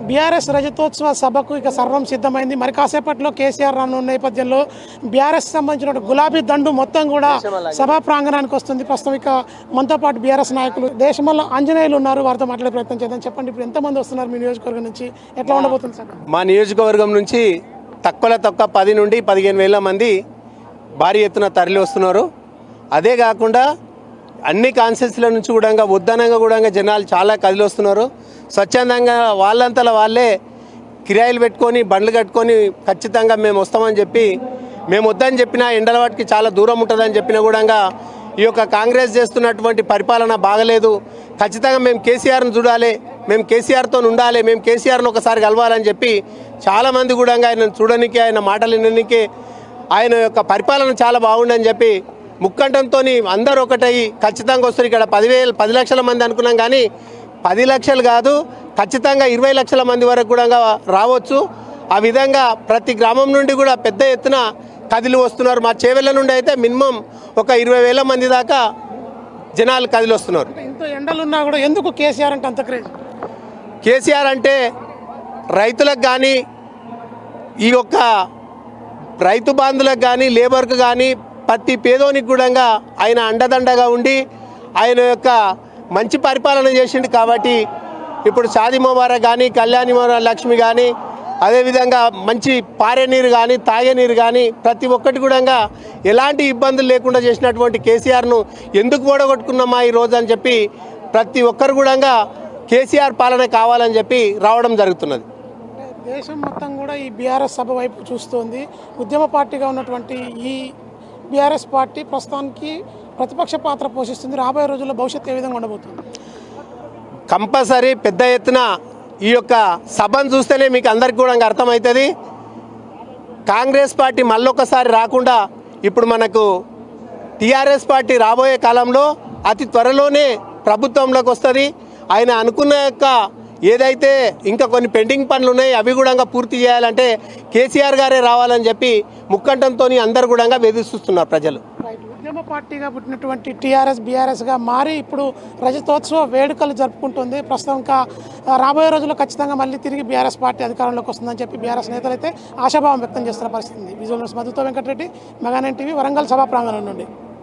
BRS రజతోత్సవ సభకు ఇక సర్వం సిద్ధమైంది. మరి కాసేపట్లో కేసీఆర్ రానున్న నేపథ్యంలో బీఆర్ఎస్ సంబంధించిన గులాబీ దండు మొత్తం కూడా సభా ప్రాంగణానికి వస్తుంది. ప్రస్తుతం ఇక మనతో పాటు బీఆర్ఎస్ నాయకులు దేశంలో ఆంజనేయులు ఉన్నారు, వారితో మాట్లాడే ప్రయత్నం చేద్దాం. చెప్పండి, ఇప్పుడు ఎంతమంది వస్తున్నారు మీ నియోజకవర్గం నుంచి, ఎట్లా ఉండబోతుంది సార్? మా నియోజకవర్గం నుంచి తక్కువ 10 నుండి 15 వేల మంది భారీ ఎత్తున తరలి వస్తున్నారు. అదే కాకుండా అన్ని కాన్స్టిట్యూన్సీల నుంచి కూడా ఉద్దానంగా కూడా జనాలు చాలా కదిలి వస్తున్నారు. స్వచ్ఛందంగా వాళ్ళంతలా వాళ్ళే కిరాయిలు పెట్టుకొని బండ్లు కట్టుకొని ఖచ్చితంగా మేము వస్తామని చెప్పి, మేము వద్దని చెప్పినా ఎండల వాటికి చాలా దూరం ఉంటుందని చెప్పినా కూడా ఈ యొక్క కాంగ్రెస్ చేస్తున్నటువంటి పరిపాలన బాగలేదు, ఖచ్చితంగా మేము కేసీఆర్ను చూడాలి, మేము కేసీఆర్తో ఉండాలి, మేము కేసీఆర్ను ఒకసారి కలవాలని చెప్పి చాలామంది కూడా ఆయన చూడడానికి, ఆయన మాటలు వినడానికి, ఆయన యొక్క పరిపాలన చాలా బాగుండని చెప్పి ముక్కంఠంతో అందరూ ఒకటయ్యి ఖచ్చితంగా వస్తారు. ఇక్కడ 10 లక్షల మంది అనుకున్నాం, కానీ 10 లక్షలు కాదు, ఖచ్చితంగా 20 లక్షల మంది వరకు కూడా రావచ్చు. ఆ విధంగా ప్రతి గ్రామం నుండి కూడా పెద్ద ఎత్తున కదిలి వస్తున్నారు. మా చేవెళ్ళ నుండి అయితే మినిమం ఒక 20,000 మంది దాకా జనాలు కదిలి వస్తున్నారు. ఇంత ఎండలున్నా కూడా ఎందుకు కేసీఆర్ అంటే అంత క్రేజ్? కేసీఆర్ అంటే రైతులకు కానీ, ఈ యొక్క రైతు బాంధులకు కానీ, లేబర్కు కానీ, ప్రతి పేదోనికి కూడా ఆయన అండదండగా ఉండి ఆయన యొక్క మంచి పరిపాలన చేసిండు. కాబట్టి ఇప్పుడు షాదీ ముబారక్ కానీ, కళ్యాణి లక్ష్మి కానీ, అదేవిధంగా మంచి పారే నీరు కానీ, తాగే నీరు కానీ ప్రతి ఒక్కటి కూడా ఎలాంటి ఇబ్బందులు లేకుండా చేసినటువంటి కేసీఆర్ను ఎందుకు ఓడగొట్టుకున్నామా ఈరోజు అని చెప్పి ప్రతి ఒక్కరు కూడా కేసీఆర్ పాలన కావాలని చెప్పి రావడం జరుగుతున్నది. దేశం మొత్తం కూడా ఈ బీఆర్ఎస్ సభ వైపు చూస్తోంది. ఉద్యమ పార్టీగా ఉన్నటువంటి ఈ బీఆర్ఎస్ పార్టీ ప్రస్తుతానికి ప్రతిపక్ష పాత్ర పోషిస్తుంది. రాబోయే రోజుల్లో భవిష్యత్తు ఏ విధంగా ఉండబోతుంది? కంపల్సరీ పెద్ద ఎత్తున ఈ యొక్క సభను చూస్తేనే మీకు అందరికీ కూడా అర్థమవుతుంది. కాంగ్రెస్ పార్టీ మళ్ళొకసారి రాకుండా ఇప్పుడు మనకు టీఆర్ఎస్ పార్టీ రాబోయే కాలంలో అతి త్వరలోనే ప్రభుత్వంలోకి వస్తుంది. ఆయన అనుకున్న యొక్క ఏదైతే ఇంకా కొన్ని పెండింగ్ పనులు ఉన్నాయి అవి కూడా పూర్తి చేయాలంటే కేసీఆర్ గారే రావాలని చెప్పి ముక్కంఠంతో అందరు కూడా వేధిస్తున్నారు ప్రజలు. ఉద్యమ పార్టీగా పుట్టినటువంటి టీఆర్ఎస్ బీఆర్ఎస్గా మారి ఇప్పుడు రజతోత్సవ వేడుకలు జరుపుకుంటుంది. ప్రస్తుతం ఇంకా రాబోయే రోజుల్లో ఖచ్చితంగా మళ్ళీ తిరిగి బీఆర్ఎస్ పార్టీ అధికారంలోకి వస్తుందని చెప్పి బీఆర్ఎస్ నేతలు అయితే ఆశాభావం వ్యక్తం చేస్తున్న పరిస్థితి ఉంది. విజువల్ న్యూస్ మధుతో వెంకటరెడ్డి, మెగా 9 టీవీ, వరంగల్ సభా ప్రాంగణం నుండి.